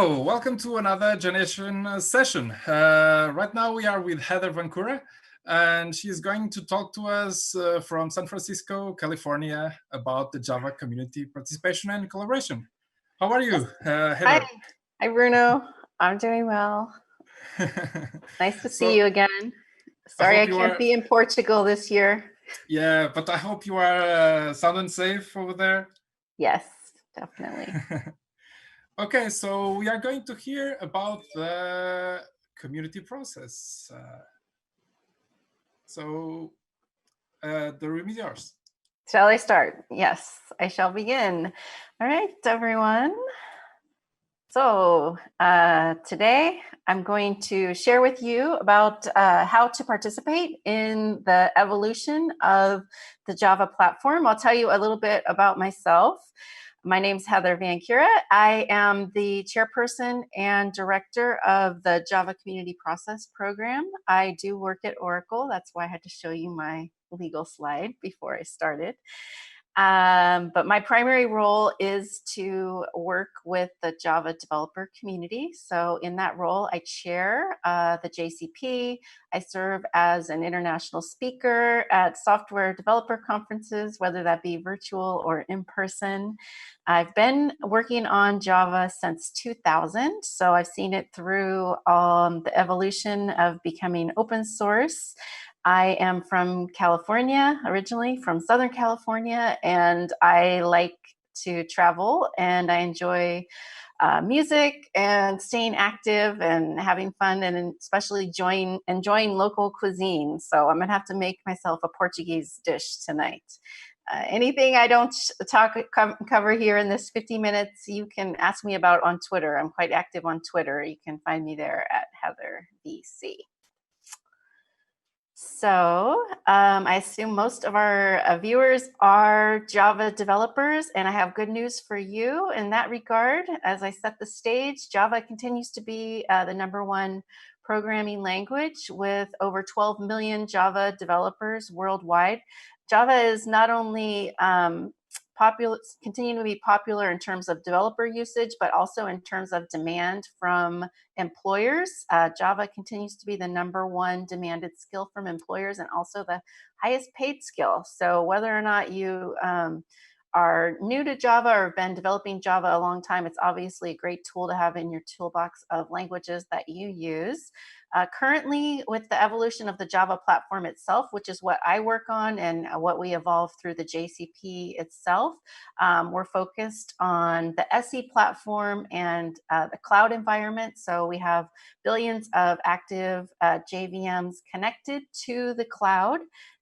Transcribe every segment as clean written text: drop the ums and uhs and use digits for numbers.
Hello, welcome to another generation session. Right now we are with Heather VanCura, and she's going to talk to us from San Francisco, California, about the Java community participation and collaboration. How are you, Heather? Hi, Bruno. I'm doing well. Nice to see you again. Sorry, I can't be in Portugal this year. Yeah, but I hope you are sound and safe over there. Yes, definitely. Okay, so we are going to hear about the community process. The room is yours. Shall I start? Yes, I shall begin. All right, everyone. So today I'm going to share with you about how to participate in the evolution of the Java platform. I'll tell you a little bit about myself. My name's Heather VanCura. I am the chairperson and director of the Java Community Process Program. I do work at Oracle. That's why I had to show you my legal slide before I started. But my primary role is to work with the Java developer community. So in that role, I chair the JCP. I serve as an international speaker at software developer conferences, whether that be virtual or in person. I've been working on Java since 2000. So I've seen it through the evolution of becoming open source. I am from California, originally from Southern California, and I like to travel and I enjoy music and staying active and having fun, and especially enjoying local cuisine. So I'm gonna have to make myself a Portuguese dish tonight. Anything I don't cover here in this 50 minutes, you can ask me about on Twitter. I'm quite active on Twitter. You can find me there at Heather VC. So I assume most of our viewers are Java developers, and I have good news for you in that regard. As I set the stage, Java continues to be the #1 programming language with over 12 million Java developers worldwide. Java is not only continuing to be popular in terms of developer usage, but also in terms of demand from employers. Java continues to be the #1 demanded skill from employers and also the highest paid skill. So whether or not you are new to Java or have been developing Java a long time, it's obviously a great tool to have in your toolbox of languages that you use. Currently, with the evolution of the Java platform itself, which is what I work on and what we evolved through the JCP itself, we're focused on the SE platform and the cloud environment. So we have billions of active JVMs connected to the cloud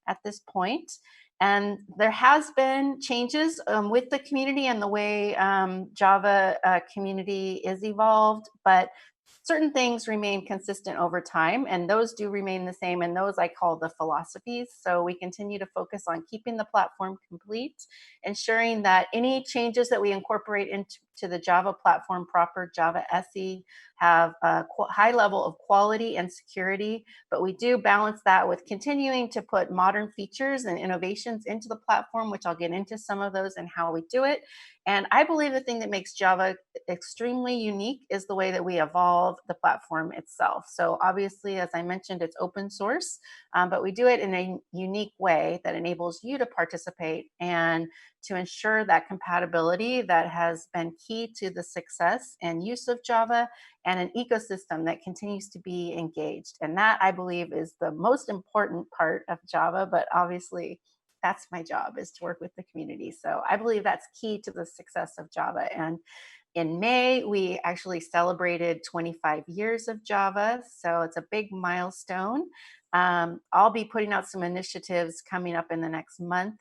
at this point. And there has been changes with the community and the way Java community is evolved, but certain things remain consistent over time, and those do remain the same, and those I call the philosophies. So we continue to focus on keeping the platform complete, ensuring that any changes that we incorporate into the Java platform proper, Java SE, have a high level of quality and security, but we do balance that with continuing to put modern features and innovations into the platform, which I'll get into some of those and how we do it. And I believe the thing that makes Java extremely unique is the way that we evolve the platform itself. So obviously, as I mentioned, it's open source, but we do it in a unique way that enables you to participate and to ensure that compatibility that has been key to the success and use of Java, and an ecosystem that continues to be engaged. And that, I believe, is the most important part of Java, but obviously that's my job, is to work with the community. So I believe that's key to the success of Java. And in May, we actually celebrated 25 years of Java, so it's a big milestone. I'll be putting out some initiatives coming up in the next month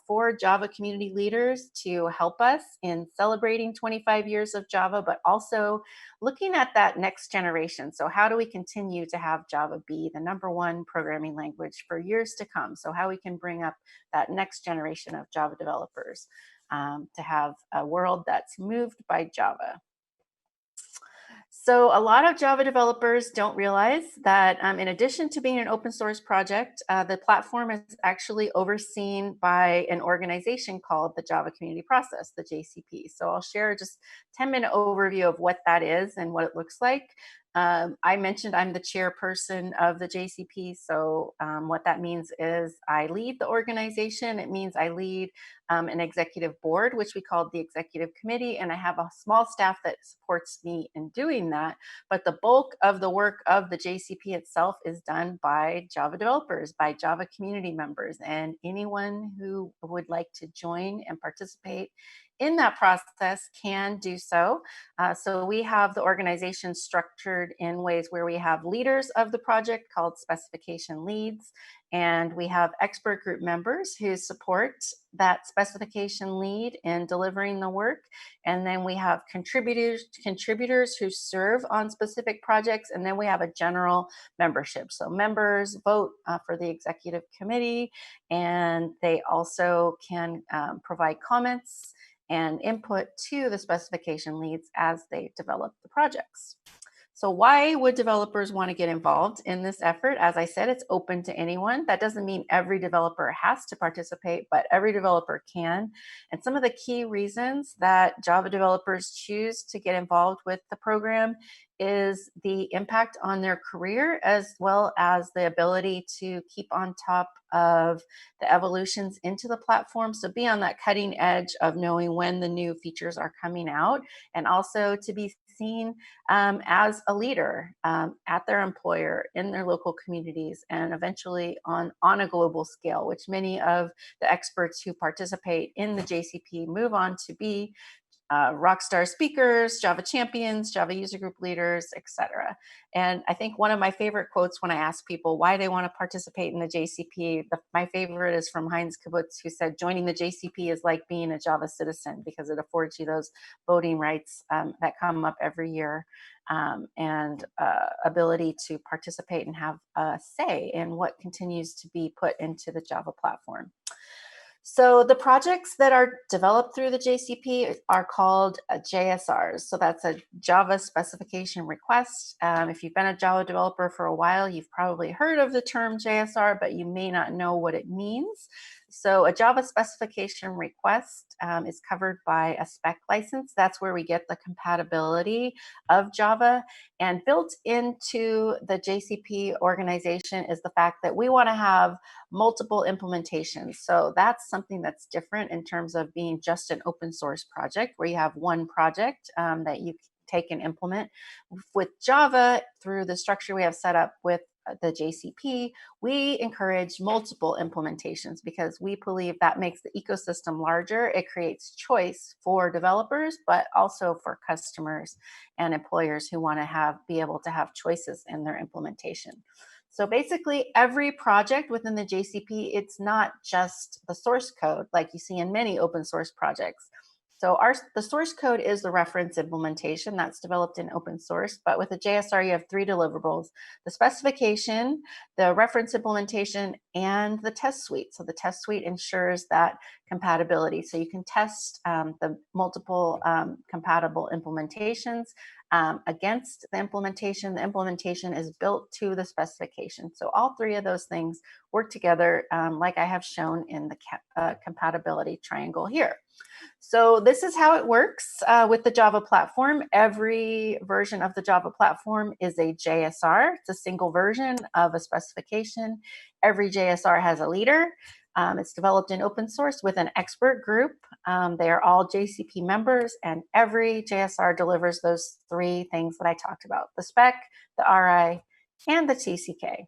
for Java community leaders to help us in celebrating 25 years of Java, but also looking at that next generation. So how do we continue to have Java be the #1 programming language for years to come? So how we can bring up that next generation of Java developers to have a world that's moved by Java. So a lot of Java developers don't realize that in addition to being an open source project, the platform is actually overseen by an organization called the Java Community Process, the JCP. So I'll share just 10-minute overview of what that is and what it looks like. I mentioned I'm the chairperson of the JCP. So what that means is I lead the organization. It means I lead an executive board, which we call the executive committee, and I have a small staff that supports me in doing that. But the bulk of the work of the JCP itself is done by Java developers, by Java community members, and anyone who would like to join and participate in that process can do so. So we have the organization structured in ways where we have leaders of the project called specification leads, and we have expert group members who support that specification lead in delivering the work. And then we have contributors who serve on specific projects. And then we have a general membership. So members vote for the executive committee, and they also can provide comments and input to the specification leads as they develop the projects. So why would developers want to get involved in this effort? As I said, it's open to anyone. That doesn't mean every developer has to participate, but every developer can. And some of the key reasons that Java developers choose to get involved with the program is the impact on their career, as well as the ability to keep on top of the evolutions into the platform. So be on that cutting edge of knowing when the new features are coming out, and also to be seen as a leader at their employer, in their local communities, and eventually on a global scale, which many of the experts who participate in the JCP move on to be rockstar speakers, Java champions, Java user group leaders, etc. And I think one of my favorite quotes when I ask people why they want to participate in the JCP, my favorite is from Heinz Kibbutz, who said, joining the JCP is like being a Java citizen because it affords you those voting rights that come up every year, and ability to participate and have a say in what continues to be put into the Java platform. So the projects that are developed through the JCP are called JSRs. So that's a Java specification request. If you've been a Java developer for a while, you've probably heard of the term JSR, but you may not know what it means. So a Java specification request is covered by a spec license. That's where we get the compatibility of Java. And built into the JCP organization is the fact that we want to have multiple implementations. So that's something that's different in terms of being just an open source project where you have one project that you take and implement. With Java, through the structure we have set up with the JCP, we encourage multiple implementations because we believe that makes the ecosystem larger. It creates choice for developers, but also for customers and employers who want to be able to have choices in their implementation. So basically, every project within the JCP, it's not just the source code like you see in many open source projects. So the source code is the reference implementation that's developed in open source, but with a JSR, you have three deliverables: the specification, the reference implementation, and the test suite. So the test suite ensures that compatibility. So you can test the multiple compatible implementations against the implementation. The implementation is built to the specification. So all three of those things work together, like I have shown in the compatibility triangle here. So this is how it works with the Java platform. Every version of the Java platform is a JSR. It's a single version of a specification. Every JSR has a leader. It's developed in open source with an expert group. They are all JCP members, and every JSR delivers those three things that I talked about: the spec, the RI, and the TCK.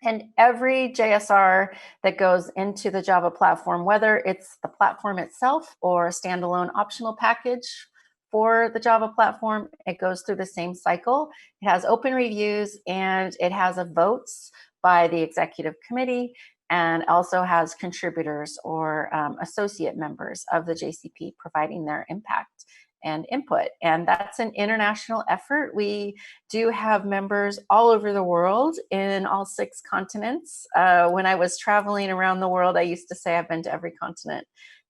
And every JSR that goes into the Java platform, whether it's the platform itself or a standalone optional package for the Java platform, it goes through the same cycle. It has open reviews and it has a votes by the executive committee, and also has contributors or associate members of the JCP providing their impact and input. And that's an international effort. We do have members all over the world in all 6 continents. When I was traveling around the world, I used to say I've been to every continent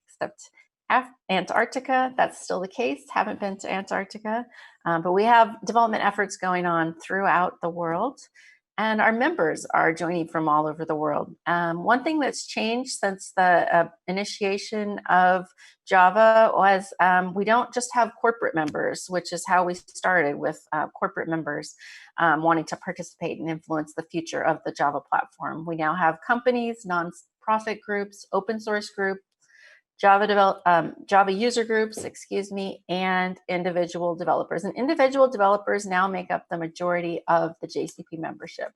except Antarctica. That's still the case. Haven't been to Antarctica. But we have development efforts going on throughout the world, and our members are joining from all over the world. One thing that's changed since the initiation of Java was we don't just have corporate members, which is how we started, with corporate members wanting to participate and influence the future of the Java platform. We now have companies, nonprofit groups, open source groups, Java user groups, and individual developers. And individual developers now make up the majority of the JCP membership.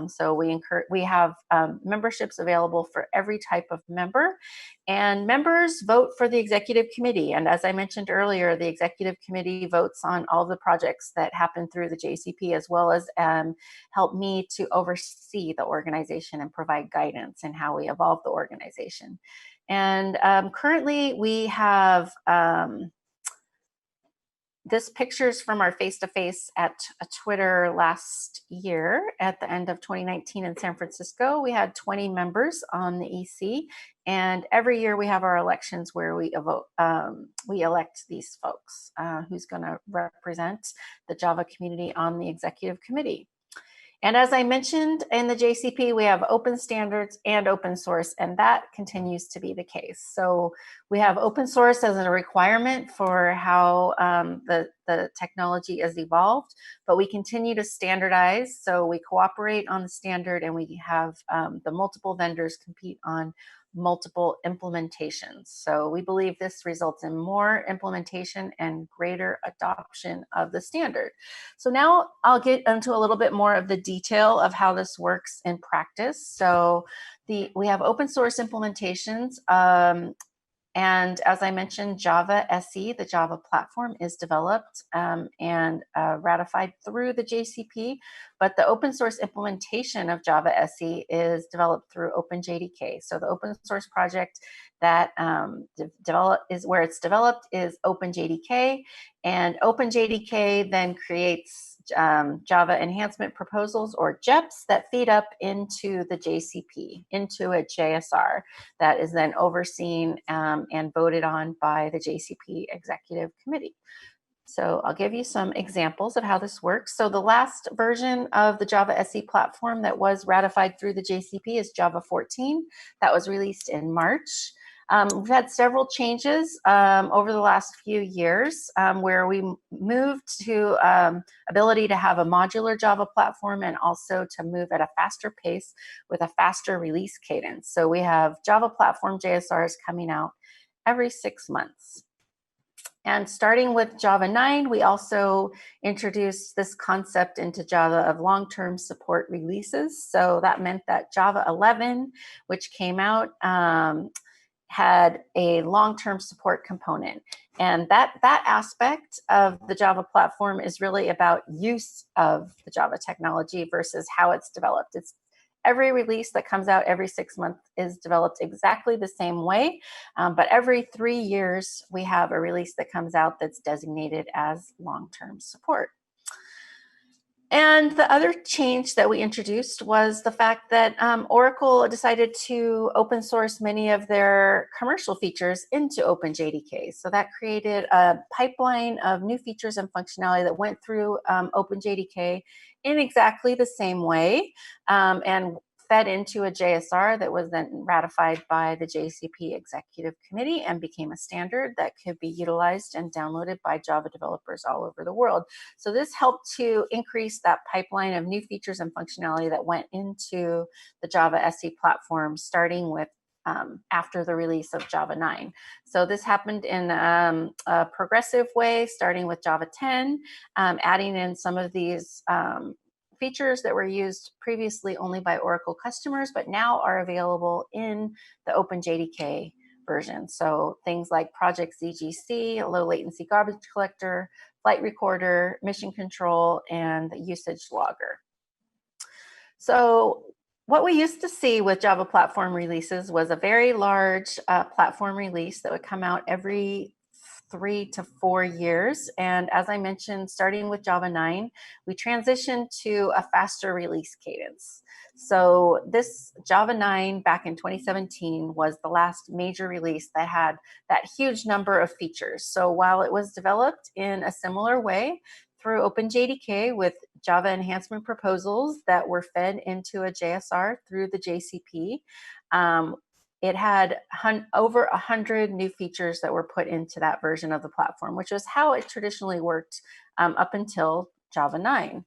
So we have memberships available for every type of member, and members vote for the executive committee. And as I mentioned earlier, the executive committee votes on all the projects that happen through the JCP, as well as help me to oversee the organization and provide guidance in how we evolve the organization. And currently we have this pictures from our face-to-face at Twitter last year at the end of 2019 in San Francisco. We had 20 members on the EC, and every year we have our elections where we elect these folks who's going to represent the Java community on the executive committee. And as I mentioned, in the JCP, we have open standards and open source, and that continues to be the case. So we have open source as a requirement for how the technology is evolved, but we continue to standardize. So we cooperate on the standard, and we have the multiple vendors compete on multiple implementations. So we believe this results in more implementation and greater adoption of the standard. So now I'll get into a little bit more of the detail of how this works in practice. So we have open source implementations. And as I mentioned, Java SE, the Java platform, is developed and ratified through the JCP, but the open source implementation of Java SE is developed through OpenJDK. So the open source project that where it's developed is OpenJDK, and OpenJDK then creates Java enhancement proposals, or JEPs, that feed up into the JCP, into a JSR that is then overseen and voted on by the JCP executive committee. So I'll give you some examples of how this works. So the last version of the Java SE platform that was ratified through the JCP is Java 14. That was released in March. We've had several changes over the last few years where we moved to ability to have a modular Java platform, and also to move at a faster pace with a faster release cadence. So we have Java platform JSRs coming out every 6 months. And starting with Java 9, we also introduced this concept into Java of long-term support releases. So that meant that Java 11, which came out, had a long-term support component. And that aspect of the Java platform is really about use of the Java technology versus how it's developed. It's every release that comes out every 6 months is developed exactly the same way, but every 3 years we have a release that comes out that's designated as long-term support. And the other change that we introduced was the fact that Oracle decided to open source many of their commercial features into OpenJDK. So that created a pipeline of new features and functionality that went through OpenJDK in exactly the same way, and fed into a JSR that was then ratified by the JCP Executive Committee and became a standard that could be utilized and downloaded by Java developers all over the world. So this helped to increase that pipeline of new features and functionality that went into the Java SE platform, starting with after the release of Java 9. So this happened in a progressive way, starting with Java 10, adding in some of these features that were used previously only by Oracle customers, but now are available in the OpenJDK version. So things like Project ZGC, low latency garbage collector, flight recorder, mission control, and the usage logger. So what we used to see with Java platform releases was a very large platform release that would come out every 3 to 4 years. And as I mentioned, starting with Java 9, we transitioned to a faster release cadence. So this Java 9 back in 2017 was the last major release that had that huge number of features. So while it was developed in a similar way through OpenJDK with Java enhancement proposals that were fed into a JSR through the JCP, it had over 100 new features that were put into that version of the platform, which is how it traditionally worked up until Java 9.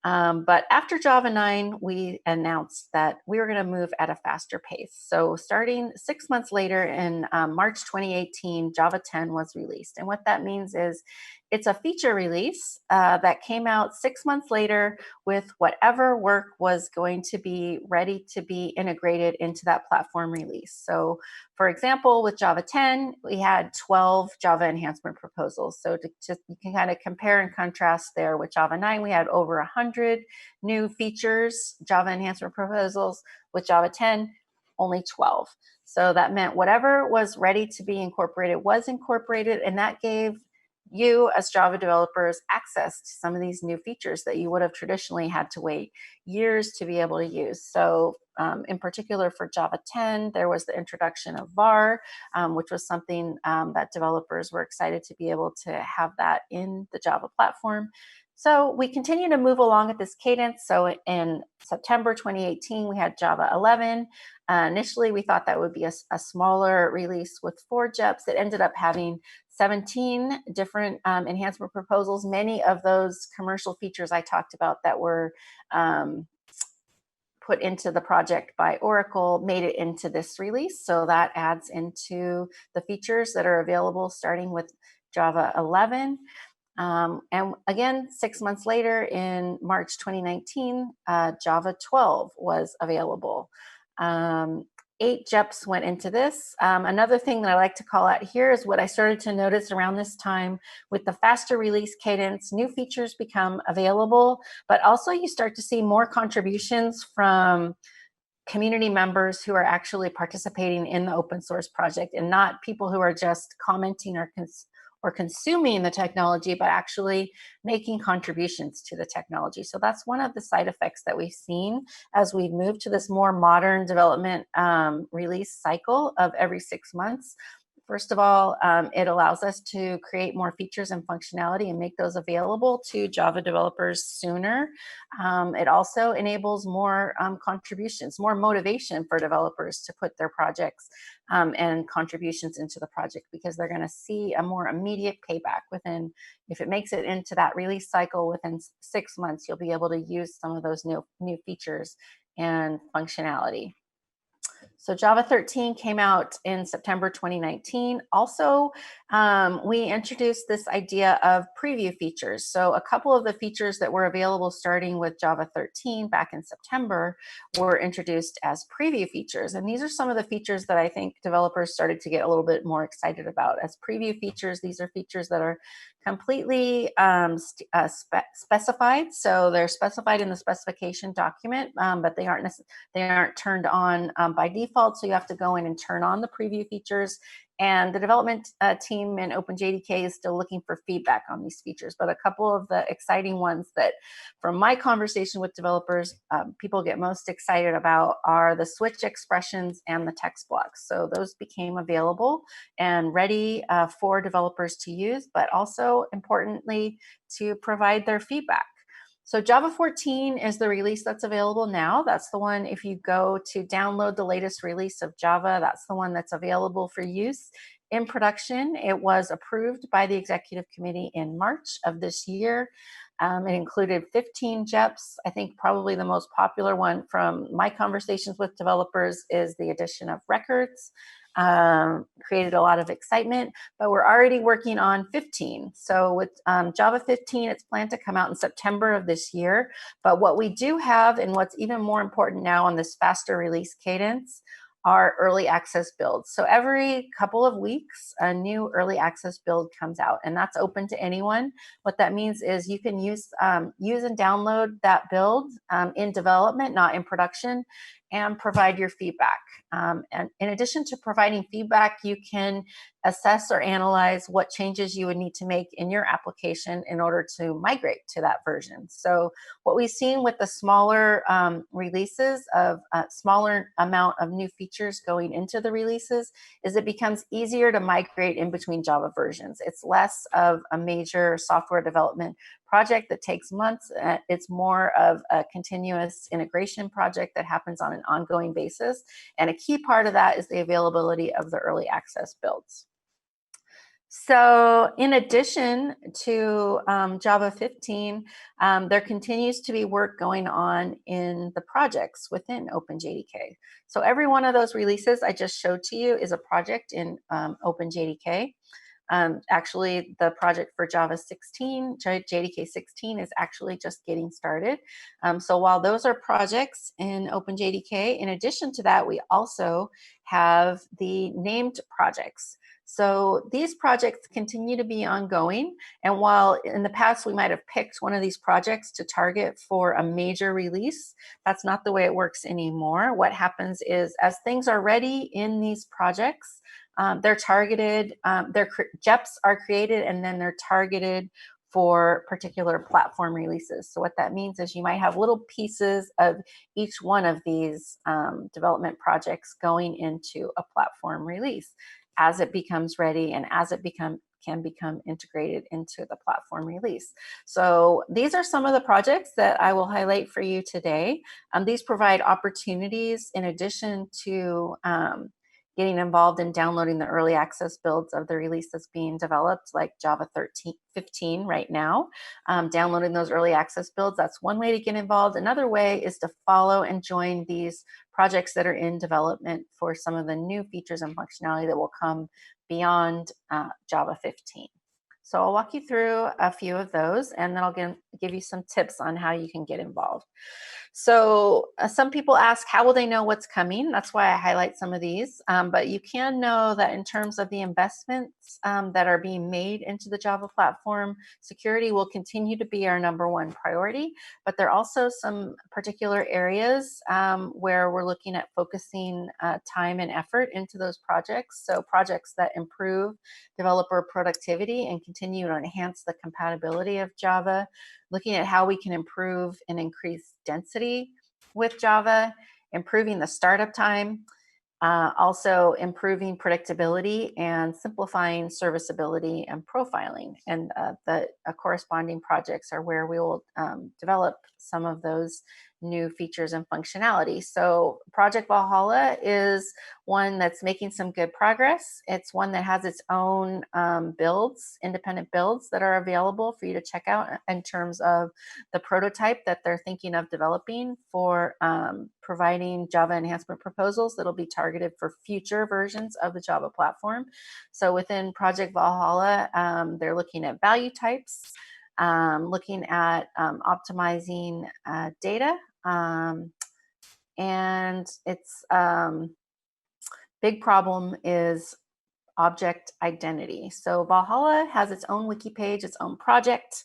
But after Java 9, we announced that we were going to move at a faster pace. So starting 6 months later in March 2018, Java 10 was released. And what that means is it's a feature release that came out 6 months later with whatever work was going to be ready to be integrated into that platform release. So for example, with Java 10, we had 12 Java enhancement proposals. So you can kind of compare and contrast there. With Java 9, we had over 100 new features, Java enhancement proposals. With Java 10, only 12. So that meant whatever was ready to be incorporated was incorporated, and that gave you as Java developers access to some of these new features that you would have traditionally had to wait years to be able to use. So in particular for Java 10, there was the introduction of var, which was something that developers were excited to be able to have that in the Java platform. So we continue to move along at this cadence. So in September 2018, we had Java 11. Initially, we thought that would be a smaller release with 4 JEPs. It ended up having 17 different enhancement proposals. Many of those commercial features I talked about that were put into the project by Oracle made it into this release. So that adds into the features that are available starting with Java 11. And again, 6 months later in March 2019, Java 12 was available. 8 JEPs went into this. Another thing that I like to call out here is what I started to notice around this time with the faster release cadence, new features become available, but also you start to see more contributions from community members who are actually participating in the open source project and not people who are just commenting or consuming the technology, but actually making contributions to the technology. So that's one of the side effects that we've seen as we've moved to this more modern development release cycle of every 6 months. First of all, it allows us to create more features and functionality and make those available to Java developers sooner. It also enables more contributions, more motivation for developers to put their projects and contributions into the project because they're going to see a more immediate payback within, if it makes it into that release cycle within 6 months, you'll be able to use some of those new features and functionality. So Java 13 came out in September 2019. Also, we introduced this idea of preview features. So a couple of the features that were available starting with Java 13 back in September were introduced as preview features. And these are some of the features that I think developers started to get a little bit more excited about. As preview features, these are features that are completely specified. So they're specified in the specification document, but they aren't turned on by default. So you have to go in and turn on the preview features. And the development team in OpenJDK is still looking for feedback on these features. But a couple of the exciting ones that, from my conversation with developers, people get most excited about are the switch expressions and the text blocks. So those became available and ready for developers to use, but also importantly, to provide their feedback. So Java 14 is the release that's available now. That's the one, if you go to download the latest release of Java, that's the one that's available for use in production. It was approved by the executive committee in March of this year. It included 15 JEPs. I think probably the most popular one from my conversations with developers is the addition of records. Created a lot of excitement, but we're already working on 15. So with Java 15, it's planned to come out in September of this year. But what we do have, and what's even more important now on this faster release cadence, are early access builds. So every couple of weeks, a new early access build comes out, and that's open to anyone. What that means is you can use and download that build in development, not in production. and provide your feedback. And in addition to providing feedback, you can assess or analyze what changes you would need to make in your application in order to migrate to that version. So what we've seen with the smaller releases of a smaller amount of new features going into the releases is it becomes easier to migrate in between Java versions. It's less of a major software development project that takes months. It's more of a continuous integration project that happens on an ongoing basis. And a key part of that is the availability of the early access builds. So in addition to Java 15, there continues to be work going on in the projects within OpenJDK. So every one of those releases I just showed to you is a project in OpenJDK. Actually, the project for Java 16, JDK 16 is actually just getting started. So while those are projects in OpenJDK, in addition to that, we also have the named projects. So these projects continue to be ongoing. And while in the past we might have picked one of these projects to target for a major release, that's not the way it works anymore. What happens is as things are ready in these projects, they're targeted, JEPs are created and then they're targeted for particular platform releases. So what that means is you might have little pieces of each one of these development projects going into a platform release as it becomes ready and as it can become integrated into the platform release. So these are some of the projects that I will highlight for you today. These provide opportunities in addition to getting involved in downloading the early access builds of the release that's being developed, like Java 15 right now. Downloading those early access builds, that's one way to get involved. Another way is to follow and join these projects that are in development for some of the new features and functionality that will come beyond Java 15. So I'll walk you through a few of those, and then I'll give you some tips on how you can get involved. So some people ask, how will they know what's coming? That's why I highlight some of these. But you can know that in terms of the investments that are being made into the Java platform, security will continue to be our #1 priority. But there are also some particular areas where we're looking at focusing time and effort into those projects. So projects that improve developer productivity and continue to enhance the compatibility of Java, looking at how we can improve and increase density with Java, improving the startup time, also improving predictability and simplifying serviceability and profiling. And the corresponding projects are where we will develop some of those new features and functionality. So Project Valhalla is one that's making some good progress. It's one that has its own builds, independent builds that are available for you to check out in terms of the prototype that they're thinking of developing for providing Java enhancement proposals that'll be targeted for future versions of the Java platform. So within Project Valhalla, they're looking at value types, looking at optimizing data, and its big problem is object identity. So Valhalla has its own wiki page, its own project.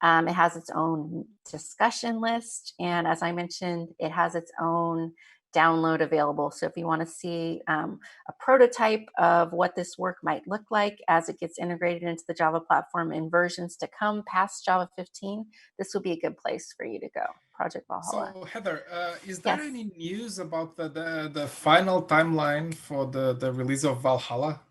It has its own discussion list. And as I mentioned, it has its own download available. So if you want to see a prototype of what this work might look like as it gets integrated into the Java platform in versions to come past Java 15, this will be a good place for you to go. Project Valhalla. So Heather, is there Yes. any news about the final timeline for the release of Valhalla?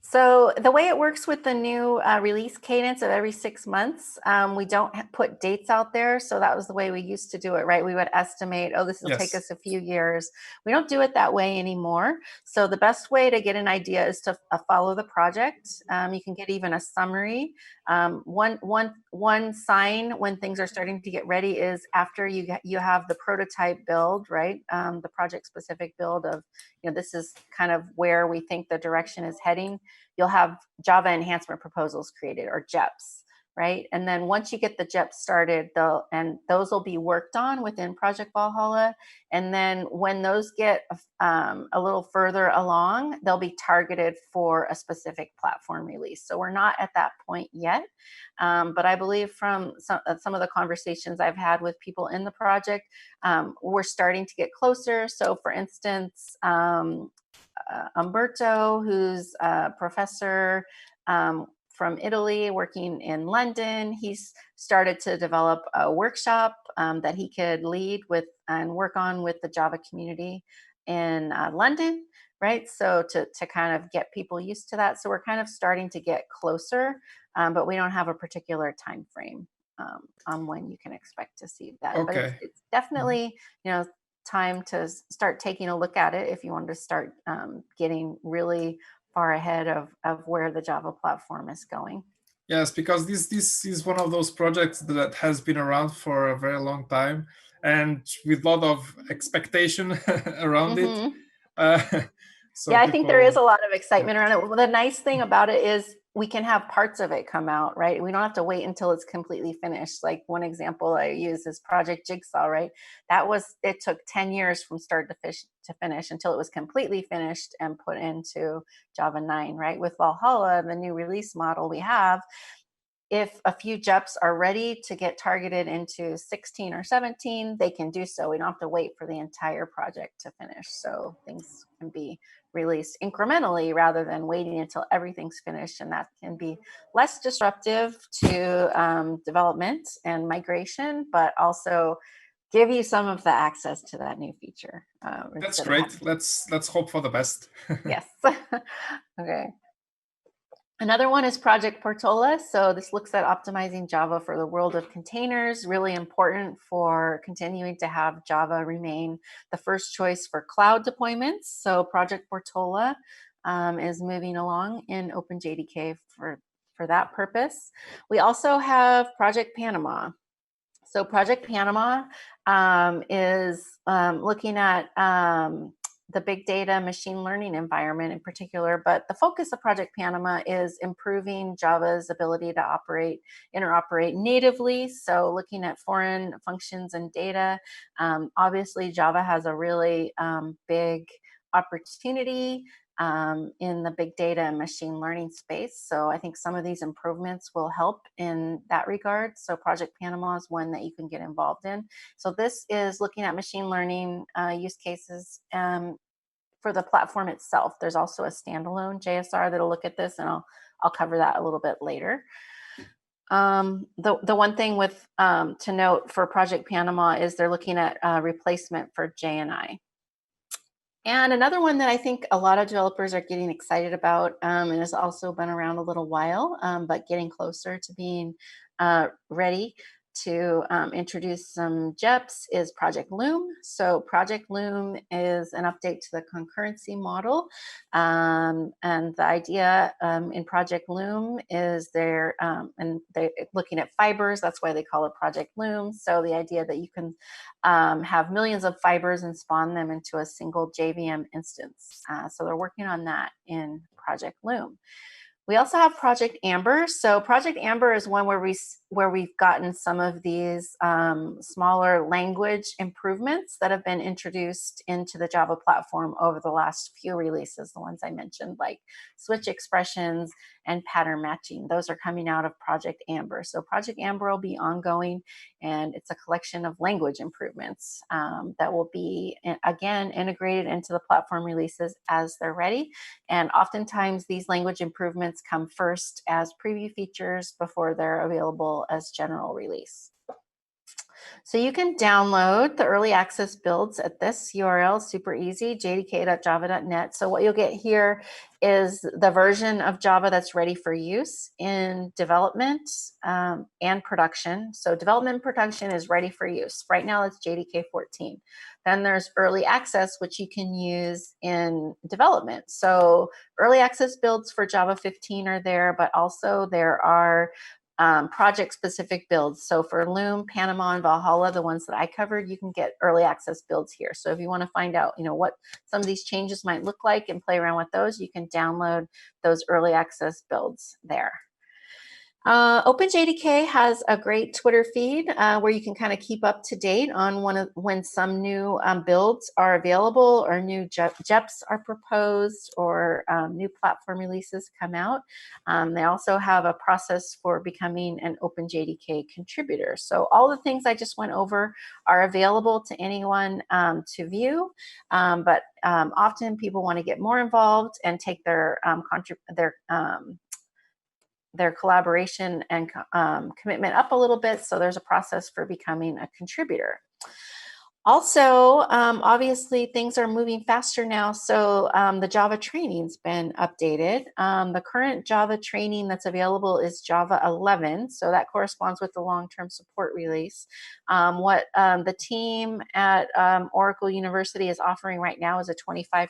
So the way it works with the new release cadence of every 6 months, we don't put dates out there. So that was the way we used to do it, right? We would estimate, oh, this will take us a few years. We don't do it that way anymore. So the best way to get an idea is to follow the project. You can get even a summary. One sign when things are starting to get ready is after you have the prototype build, right? The project specific build of, this is kind of where we think the direction is heading. You'll have Java enhancement proposals created, or JEPs. right? And then once you get the JEP started, those will be worked on within Project Valhalla. And then when those get a little further along, they'll be targeted for a specific platform release. So we're not at that point yet. But I believe from some of the conversations I've had with people in the project, we're starting to get closer. So for instance, Umberto, who's a professor from Italy working in London, he's started to develop a workshop that he could lead with and work on with the Java community in London, right? So to kind of get people used to that. So we're kind of starting to get closer, but we don't have a particular time frame on when you can expect to see that. Okay. But it's definitely, time to start taking a look at it if you want to start getting really far ahead of where the Java platform is going. Yes, because this is one of those projects that has been around for a very long time and with a lot of expectation around it. So I think there is a lot of excitement around it. Well, the nice thing about it is we can have parts of it come out, right? We don't have to wait until it's completely finished. Like one example I use is Project Jigsaw, right? It took 10 years from start to finish until it was completely finished and put into Java 9, right? With Valhalla, the new release model we have, if a few JEPs are ready to get targeted into 16 or 17, they can do so. We don't have to wait for the entire project to finish. So things can be released incrementally rather than waiting until everything's finished. And that can be less disruptive to development and migration, but also give you some of the access to that new feature. That's great. Let's hope for the best. Yes. Okay. Another one is Project Portola. So this looks at optimizing Java for the world of containers, really important for continuing to have Java remain the first choice for cloud deployments. So Project Portola is moving along in OpenJDK for that purpose. We also have Project Panama. So Project Panama is looking at the big data machine learning environment in particular, but the focus of Project Panama is improving Java's ability to interoperate natively. So looking at foreign functions and data. Obviously, Java has a really big opportunity in the big data and machine learning space. So I think some of these improvements will help in that regard. So Project Panama is one that you can get involved in. So this is looking at machine learning use cases for the platform itself. There's also a standalone JSR that'll look at this, and I'll cover that a little bit later. The one thing with to note for Project Panama is they're looking at replacement for JNI. And another one that I think a lot of developers are getting excited about and has also been around a little while, but getting closer to being ready to introduce some JEPs is Project Loom. So Project Loom is an update to the concurrency model. And the idea in Project Loom is they're looking at fibers. That's why they call it Project Loom. So the idea that you can have millions of fibers and spawn them into a single JVM instance. So they're working on that in Project Loom. We also have Project Amber. So Project Amber is one where we've gotten some of these smaller language improvements that have been introduced into the Java platform over the last few releases, the ones I mentioned, like switch expressions and pattern matching. Those are coming out of Project Amber. So Project Amber will be ongoing, and it's a collection of language improvements that will be, again, integrated into the platform releases as they're ready. And oftentimes these language improvements come first as preview features before they're available as general release. So you can download the early access builds at this URL, super easy, jdk.java.net. So what you'll get here is the version of Java that's ready for use in development and production. So development and production is ready for use. Right now it's JDK 14. Then there's early access, which you can use in development. So early access builds for Java 15 are there, but also there are project-specific builds. So for Loom, Panama, and Valhalla, the ones that I covered, you can get early access builds here. So if you want to find out, what some of these changes might look like and play around with those, you can download those early access builds there. OpenJDK has a great Twitter feed where you can kind of keep up to date on when some new builds are available or new JEPs are proposed or new platform releases come out. They also have a process for becoming an OpenJDK contributor. So all the things I just went over are available to anyone to view, but often people want to get more involved and take their collaboration and commitment up a little bit. So there's a process for becoming a contributor. Also, obviously, things are moving faster now. So the Java training's been updated. The current Java training that's available is Java 11. So that corresponds with the long-term support release. What the team at Oracle University is offering right now is a 25%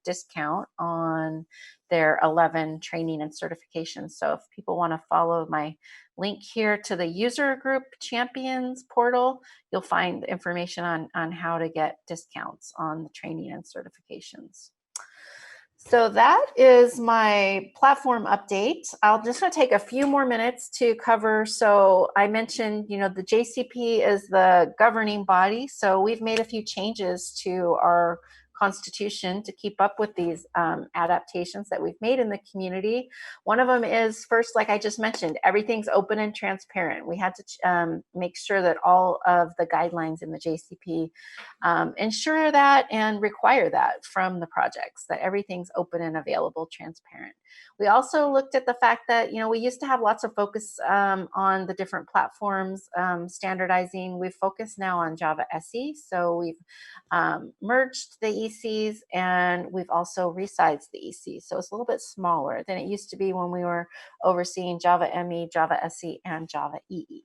discount on their 11 training and certification. So if people want to follow my link here to the user group champions portal, you'll find information on how to get discounts on the training and certifications. So that is my platform update. I'll just going to take a few more minutes to cover. So I mentioned, the JCP is the governing body. So we've made a few changes to our constitution to keep up with these adaptations that we've made in the community. One of them is, first, like I just mentioned, everything's open and transparent. We had to make sure that all of the guidelines in the JCP ensure that and require that from the projects, that everything's open and available, transparent. We also looked at the fact that, we used to have lots of focus on the different platforms standardizing. We've focused now on Java SE. So we've merged the ECs and we've also resized the EC. So it's a little bit smaller than it used to be when we were overseeing Java ME, Java SE, and Java EE.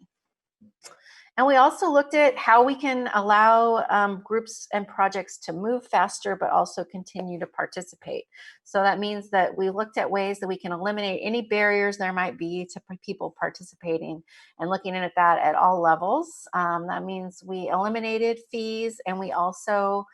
And we also looked at how we can allow groups and projects to move faster, but also continue to participate. So that means that we looked at ways that we can eliminate any barriers there might be to people participating and looking at that at all levels. That means we eliminated fees and we also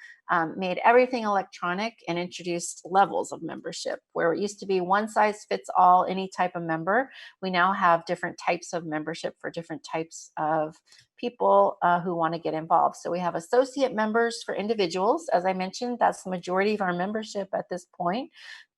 made everything electronic and introduced levels of membership. Where it used to be one size fits all, any type of member, we now have different types of membership for different types of people who want to get involved. So we have associate members for individuals. As I mentioned, that's the majority of our membership at this point,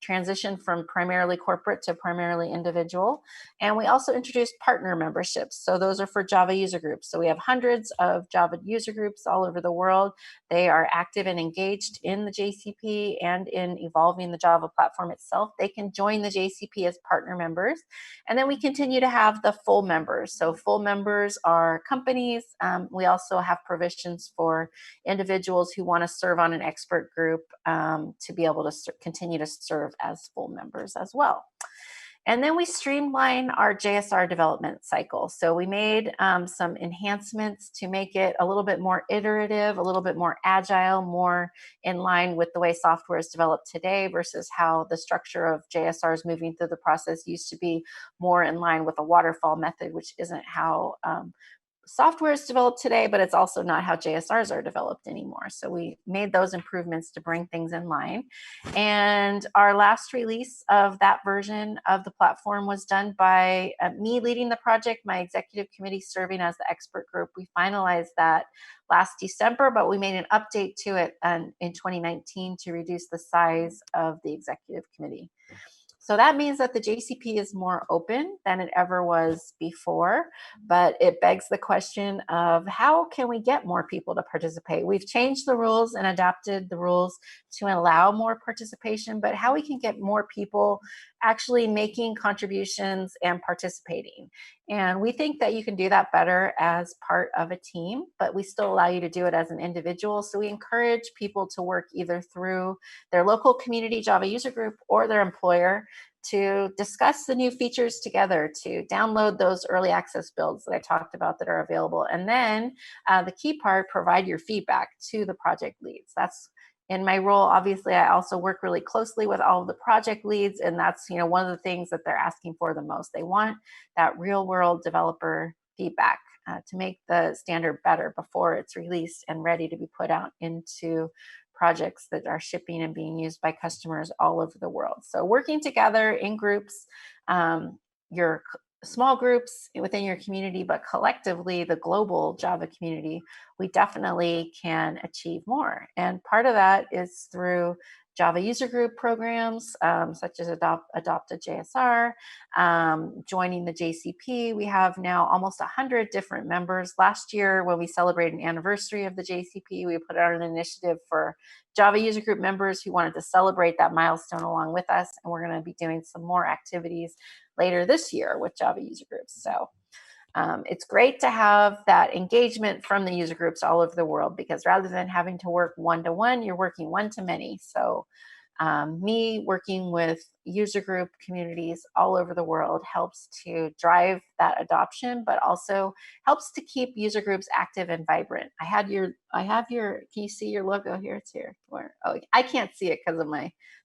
transitioned from primarily corporate to primarily individual. And we also introduced partner memberships. So those are for Java user groups. So we have hundreds of Java user groups all over the world. They are active and engaged in the JCP and in evolving the Java platform itself. They can join the JCP as partner members. And then we continue to have the full members. So full members are companies. We also have provisions for individuals who want to serve on an expert group to be able to continue to serve as full members as well. And then we streamline our JSR development cycle. So we made some enhancements to make it a little bit more iterative, a little bit more agile, more in line with the way software is developed today versus how the structure of JSRs moving through the process used to be more in line with a waterfall method, which isn't how software is developed today, but it's also not how JSRs are developed anymore. So we made those improvements to bring things in line. And our last release of that version of the platform was done by me leading the project, my executive committee serving as the expert group. We finalized that last December, but we made an update to it in 2019 to reduce the size of the executive committee. So that means that the JCP is more open than it ever was before, but it begs the question of how can we get more people to participate? We've changed the rules and adapted the rules to allow more participation, but how we can get more people actually making contributions and participating. And we think that you can do that better as part of a team, but we still allow you to do it as an individual. So we encourage people to work either through their local community Java user group or their employer to discuss the new features together, to download those early access builds that I talked about that are available. And then the key part, provide your feedback to the project leads. That's in my role. Obviously, I also work really closely with all of the project leads, and that's one of the things that they're asking for the most. They want that real world developer feedback to make the standard better before it's released and ready to be put out into projects that are shipping and being used by customers all over the world. So working together in groups, your small groups within your community, but collectively, the global Java community, we definitely can achieve more. And part of that is through Java user group programs, such as Adopt a JSR, joining the JCP. We have now almost 100 different members. Last year, when we celebrated an anniversary of the JCP, we put out an initiative for Java user group members who wanted to celebrate that milestone along with us. And we're going to be doing some more activities later this year with Java user groups. So it's great to have that engagement from the user groups all over the world, because rather than having to work one-to-one, you're working one-to-many. So me working with user group communities all over the world helps to drive that adoption, but also helps to keep user groups active and vibrant. I have your, can you see your logo here? It's here. Where? Oh, I can't see it because of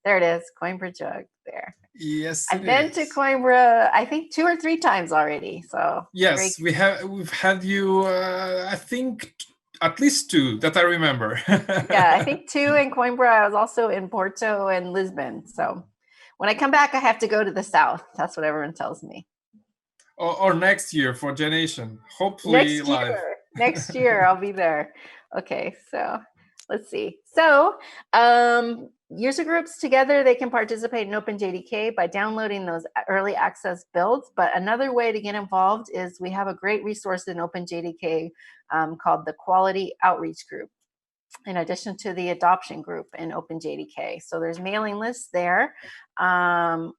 there it is, Coimbra Jug there. Yes, I've been to Coimbra, I think 2 or 3 times already. So yes, great. we've had you. I think at least 2 that I remember. Yeah, I think 2 in Coimbra. I was also in Porto and Lisbon. So when I come back, I have to go to the south. That's what everyone tells me. Or next year for Generation, hopefully live. Next year I'll be there. Okay, so let's see. So user groups together, they can participate in OpenJDK by downloading those early access builds. But another way to get involved is we have a great resource in OpenJDK called the Quality Outreach Group, in addition to the adoption group in OpenJDK. So there's mailing lists there. And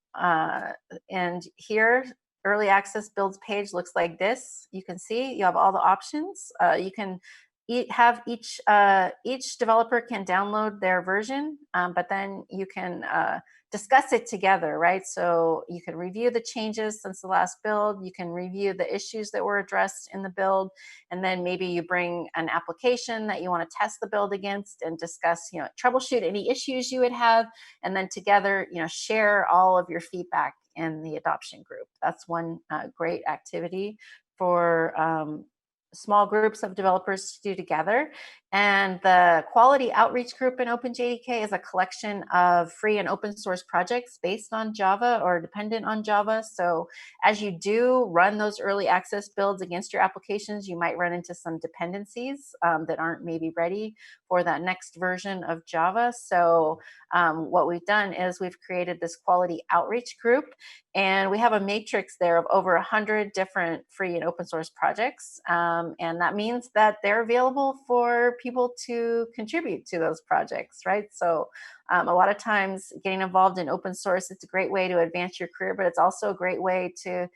here, early access builds page looks like this. You can see you have all the options. You can have each developer can download their version, but then you can discuss it together, right? So you can review the changes since the last build. You can review the issues that were addressed in the build, and then maybe you bring an application that you want to test the build against and discuss, troubleshoot any issues you would have, and then together, share all of your feedback in the adoption group. That's one great activity for small groups of developers to do together. And the Quality Outreach Group in OpenJDK is a collection of free and open source projects based on Java or dependent on Java. So as you do run those early access builds against your applications, you might run into some dependencies that aren't maybe ready for that next version of Java. So what we've done is we've created this Quality Outreach Group, and we have a matrix there of over 100 different free and open source projects. And that means that they're available for people to contribute to those projects, right? So a lot of times getting involved in open source, it's a great way to advance your career, but it's also a great way to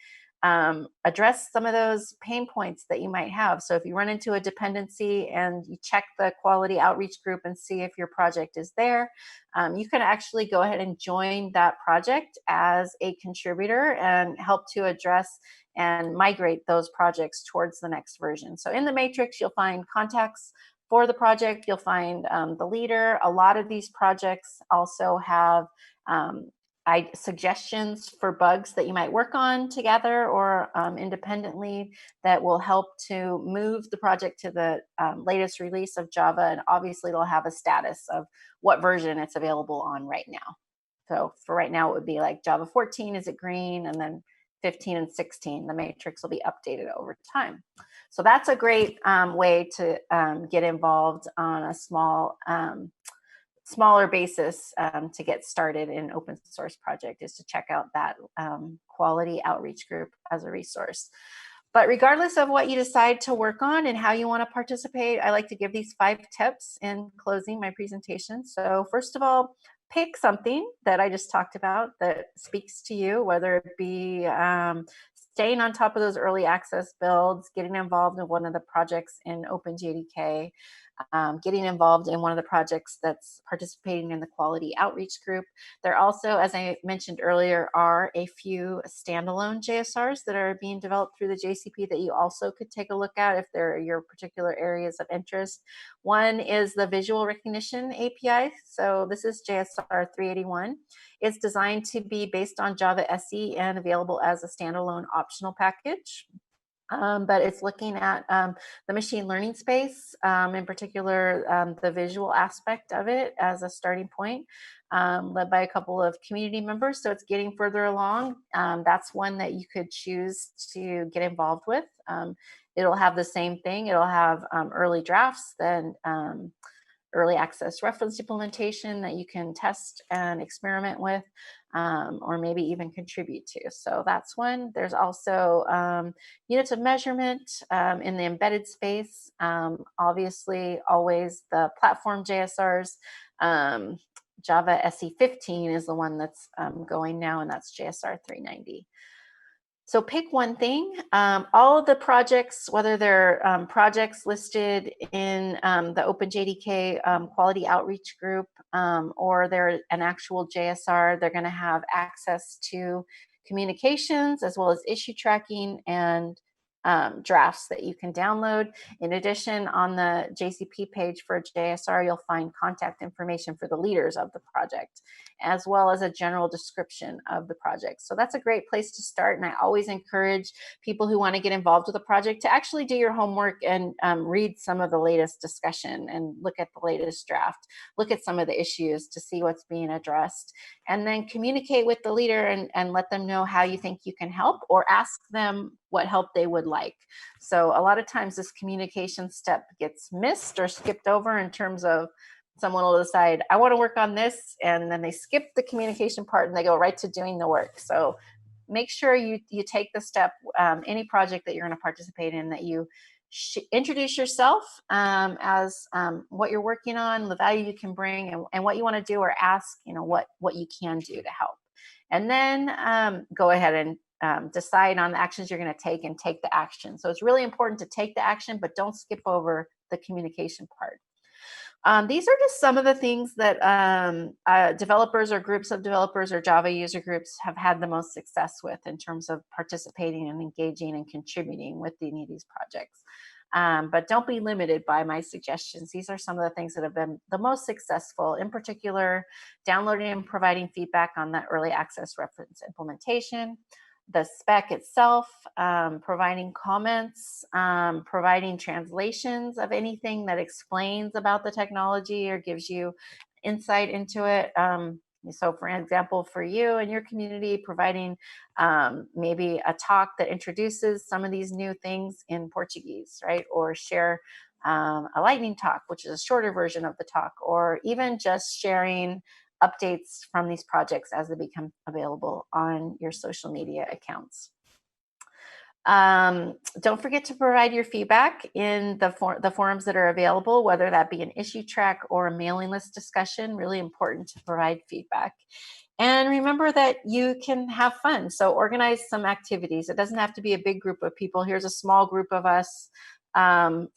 address some of those pain points that you might have. So if you run into a dependency and you check the Quality Outreach Group and see if your project is there, you can actually go ahead and join that project as a contributor and help to address and migrate those projects towards the next version. So in the matrix, you'll find contacts for the project. You'll find the leader. A lot of these projects also have suggestions for bugs that you might work on together or independently that will help to move the project to the latest release of Java. And obviously, they'll have a status of what version it's available on right now. So for right now, it would be like Java 14, is it green? And then 15 and 16, the matrix will be updated over time. So that's a great way to get involved on a smaller basis to get started in open source project, is to check out that Quality Outreach Group as a resource. But regardless of what you decide to work on and how you want to participate, I like to give these 5 tips in closing my presentation. So first of all, pick something that I just talked about that speaks to you, whether it be staying on top of those early access builds, getting involved in one of the projects in OpenJDK, getting involved in one of the projects that's participating in the Quality Outreach Group. There also, as I mentioned earlier, are a few standalone JSRs that are being developed through the JCP that you also could take a look at if they're your particular areas of interest. One is the visual recognition API. So this is JSR 381. It's designed to be based on Java SE and available as a standalone optional package. But it's looking at the machine learning space, in particular, the visual aspect of it as a starting point, led by a couple of community members. So it's getting further along. That's one that you could choose to get involved with. It'll have the same thing. It'll have early drafts, then early access reference implementation that you can test and experiment with, or maybe even contribute to. So that's one. There's also units of measurement in the embedded space. Obviously, always the platform JSRs. Java SE15 is the one that's going now, and that's JSR 390. So pick one thing. All of the projects, whether they're projects listed in the OpenJDK quality outreach group, or they're an actual JSR, they're going to have access to communications as well as issue tracking and drafts that you can download. In addition, on the JCP page for JSR, you'll find contact information for the leaders of the project, as well as a general description of the project. So that's a great place to start. And I always encourage people who want to get involved with a project to actually do your homework and read some of the latest discussion and look at the latest draft, look at some of the issues to see what's being addressed, and then communicate with the leader and let them know how you think you can help, or ask them what help they would like. So a lot of times this communication step gets missed or skipped over in terms of someone will decide, I want to work on this, and then they skip the communication part and they go right to doing the work. So make sure you take the step, any project that you're going to participate in, that you introduce yourself as what you're working on, the value you can bring, and what you want to do, or ask, what you can do to help. And then go ahead and decide on the actions you're going to take, and take the action. So it's really important to take the action, but don't skip over the communication part. These are just some of the things that developers or groups of developers or Java user groups have had the most success with in terms of participating and engaging and contributing with any of these projects. But don't be limited by my suggestions. These are some of the things that have been the most successful, in particular, downloading and providing feedback on the early access reference implementation, the spec itself, providing comments, providing translations of anything that explains about the technology or gives you insight into it. So for example, for you and your community, providing maybe a talk that introduces some of these new things in Portuguese, right? Or share a lightning talk, which is a shorter version of the talk, or even just sharing updates from these projects as they become available on your social media accounts. Don't forget to provide your feedback in the forums that are available, whether that be an issue track or a mailing list discussion. Really important to provide feedback. And remember that you can have fun. So organize some activities. It doesn't have to be a big group of people. Here's a small group of us from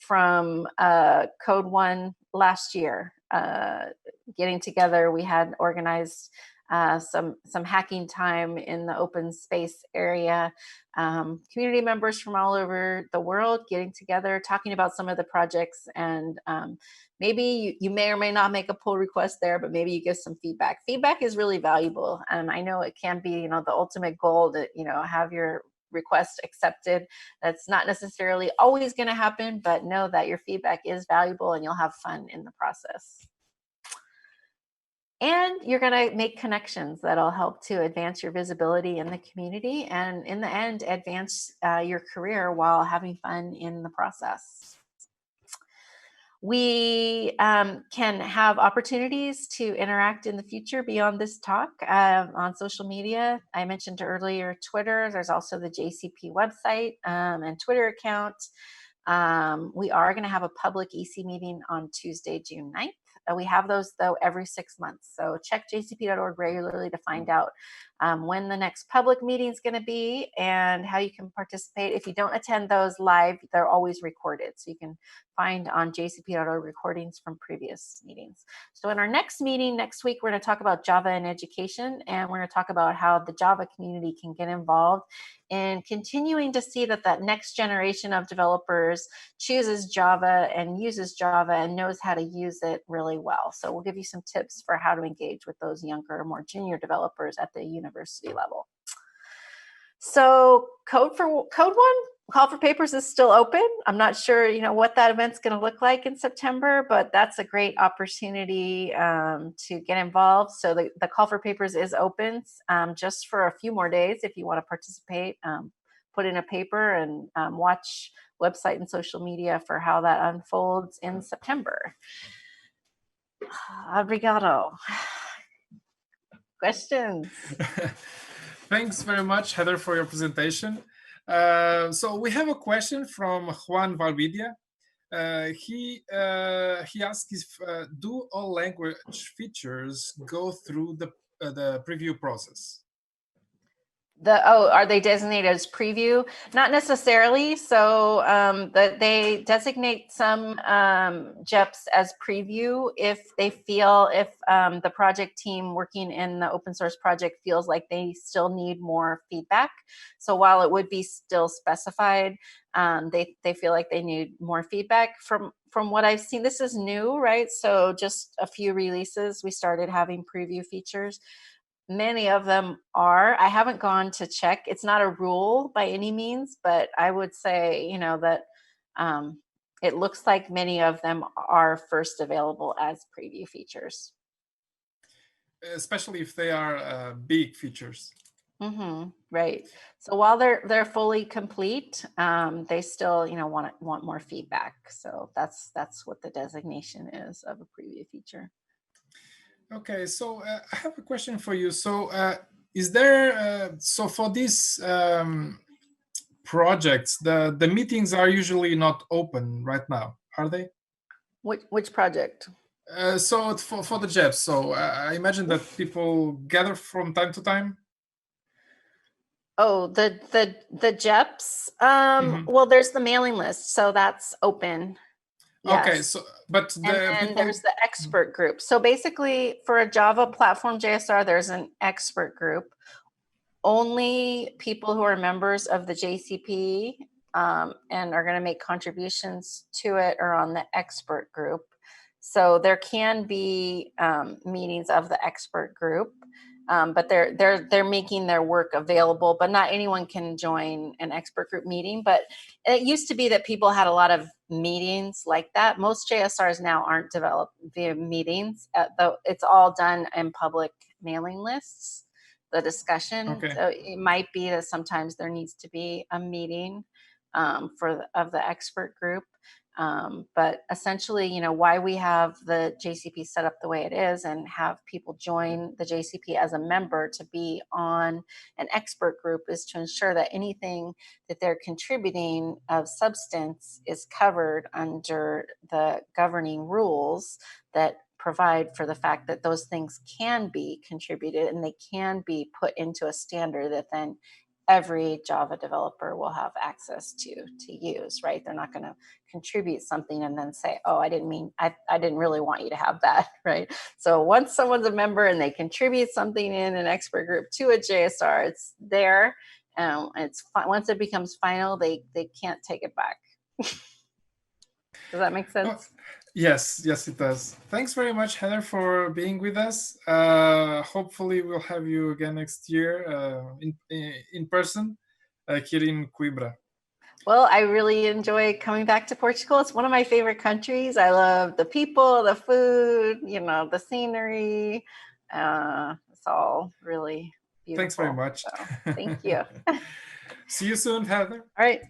Code One last year. Getting together, we had organized some hacking time in the open space area. Community members from all over the world getting together, talking about some of the projects, and maybe you may or may not make a pull request there, but maybe you give some feedback. Feedback is really valuable. I know it can be, the ultimate goal to, have your request accepted. That's not necessarily always going to happen, but know that your feedback is valuable and you'll have fun in the process. And you're going to make connections that'll help to advance your visibility in the community, and in the end, advance your career while having fun in the process. We can have opportunities to interact in the future beyond this talk on social media. I mentioned earlier Twitter. There's also the JCP website and Twitter account. We are going to have a public EC meeting on Tuesday, June 9th. We have those, though, every 6 months. So check jcp.org regularly to find out when the next public meeting is going to be and how you can participate. If you don't attend those live, they're always recorded. So you can find on jcp.org recordings from previous meetings. So in our next meeting next week, we're going to talk about Java and education, and we're going to talk about how the Java community can get involved in continuing to see that next generation of developers chooses Java and uses Java and knows how to use it really well. So we'll give you some tips for how to engage with those younger, more junior developers at the university level. So Code One, Call for Papers is still open. I'm not sure, what that event's going to look like in September, but that's a great opportunity to get involved. So the Call for Papers is open just for a few more days if you want to participate. Put in a paper and watch website and social media for how that unfolds in September. Obrigado. Questions? Thanks very much, Heather, for your presentation. So we have a question from Juan Valvidia. He asks if do all language features go through the preview process? Are they designated as preview? Not necessarily. So they designate some JEPs as preview if they feel, if the project team working in the open source project feels like they still need more feedback. So while it would be still specified, they feel like they need more feedback. From what I've seen, this is new, right? So just a few releases, we started having preview features. Many of them are. I haven't gone to check. It's not a rule by any means, but I would say, that it looks like many of them are first available as preview features. Especially if they are big features. Right. So while they're fully complete, they still, want more feedback. So that's what the designation is of a preview feature. Okay, so I have a question for you. So is there, so for these projects, the meetings are usually not open right now, are they? Which project? So for the JEPs, so I imagine that people gather from time to time. Oh, the JEPs. Well, there's the mailing list, so that's open. Yes. Okay, so but and then there's the expert group. So basically, for a Java platform JSR, there's an expert group. Only people who are members of the JCP and are going to make contributions to it are on the expert group. So there can be meetings of the expert group, but they're making their work available. But not anyone can join an expert group meeting. But it used to be that people had a lot of meetings like that. Most JSRs now aren't developed via meetings. Though it's all done in public mailing lists. The discussion. Okay. So it might be that sometimes there needs to be a meeting of the expert group. But essentially, why we have the JCP set up the way it is and have people join the JCP as a member to be on an expert group is to ensure that anything that they're contributing of substance is covered under the governing rules that provide for the fact that those things can be contributed and they can be put into a standard that then every Java developer will have access to use, right? They're not going to contribute something and then say, oh, I didn't really want you to have that, right? So once someone's a member and they contribute something in an expert group to a JSR, it's there. Once it becomes final, they can't take it back. Does that make sense? Yes, it does. Thanks very much, Heather, for being with us. Hopefully, we'll have you again next year in person here in Coimbra. Well, I really enjoy coming back to Portugal. It's one of my favorite countries. I love the people, the food, the scenery. It's all really beautiful. Thanks very much. So, thank you. See you soon, Heather. All right.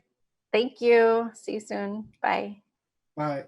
Thank you. See you soon. Bye. Bye.